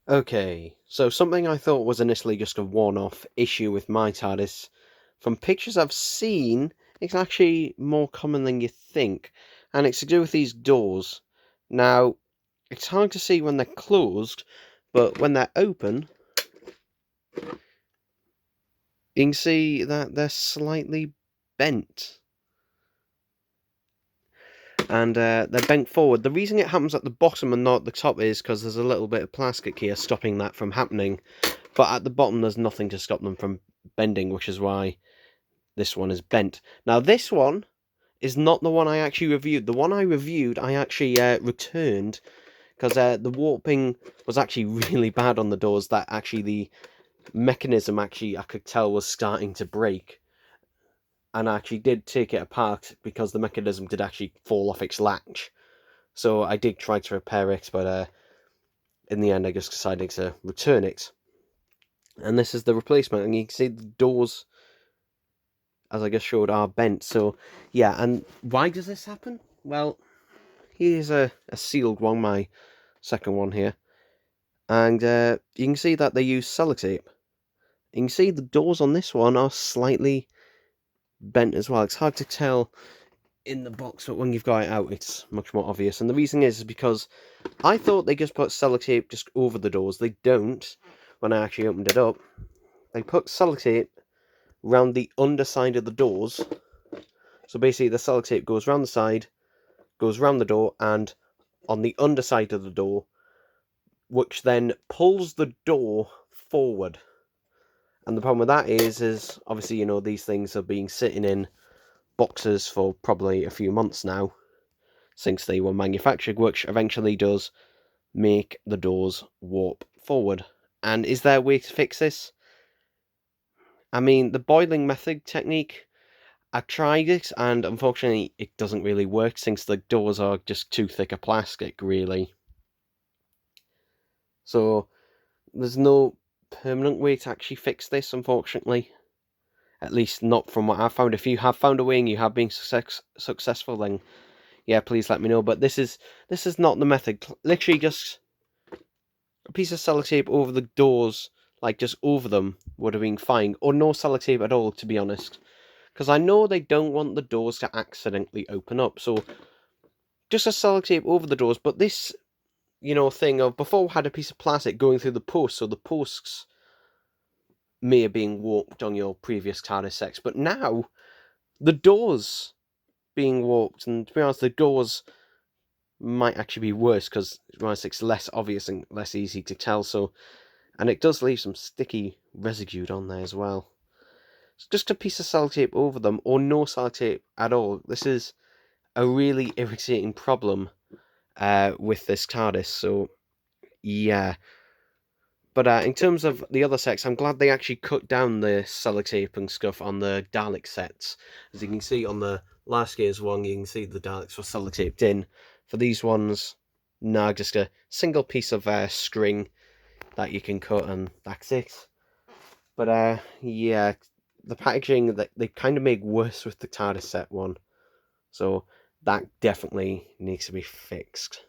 Okay, so something I thought was initially just a one-off issue with my Tardis, from pictures I've seen, it's actually more common than you think, and it's to do with these doors. Now, it's hard to see when they're closed, but when they're open, you can see that they're slightly bent. And they're bent forward. The reason it happens at the bottom and not the top is because there's a little bit of plastic here stopping that from happening. But at the bottom, there's nothing to stop them from bending, which is why this one is bent. Now, this one is not the one I actually reviewed. The one I reviewed, I actually returned because the warping was actually really bad on the doors. That actually the mechanism I could tell was starting to break. And I actually did take it apart because the mechanism did actually fall off its latch. So I did try to repair it, but in the end I just decided to return it. And this is the replacement, and you can see the doors, as I just showed, are bent. So yeah, and why does this happen? Well, here's a sealed one, my second one here. And you can see that they use sellotape. You can see the doors on this one are slightly bent as well. It's hard to tell in the box, but when you've got it out, it's much more obvious. And the reason is because I thought they just put sellotape just over the doors. They don't. When I actually opened it up, they put sellotape around the underside of the doors. So basically, the sellotape goes around the side, goes around the door, and on the underside of the door, which then pulls the door forward. And the problem with that is obviously, these things have been sitting in boxes for probably a few months now, since they were manufactured, which eventually does make the doors warp forward. And is there a way to fix this? I mean, the boiling method technique, I've tried it, and unfortunately it doesn't really work since the doors are just too thick a plastic, really. So there's no permanent way to actually fix this, unfortunately. At least not from what I've found. If you have found a way and you have been successful, then yeah, please let me know. But this is not the method. Literally just a piece of sellotape over the doors, like just over them, would have been fine. Or no sellotape at all, to be honest. Because I know they don't want the doors to accidentally open up. So just a sellotape over the doors. But this, thing of before had a piece of plastic going through the posts, so the posts may have been warped on your previous Tardis sets. But now the doors being warped, and to be honest, the doors might actually be worse because it's less obvious and less easy to tell. So, and it does leave some sticky residue on there as well. It's just a piece of sellotape over them, or no sellotape at all. This is a really irritating problem with this TARDIS. So, yeah. But in terms of the other sets, I'm glad they actually cut down the sellotape and stuff on the Dalek sets. As you can see on the last year's one, you can see the Daleks were sellotaped in. For these ones, no, just a single piece of string that you can cut, and that's it. But yeah, the packaging that they kind of make worse with the TARDIS set one, so that definitely needs to be fixed.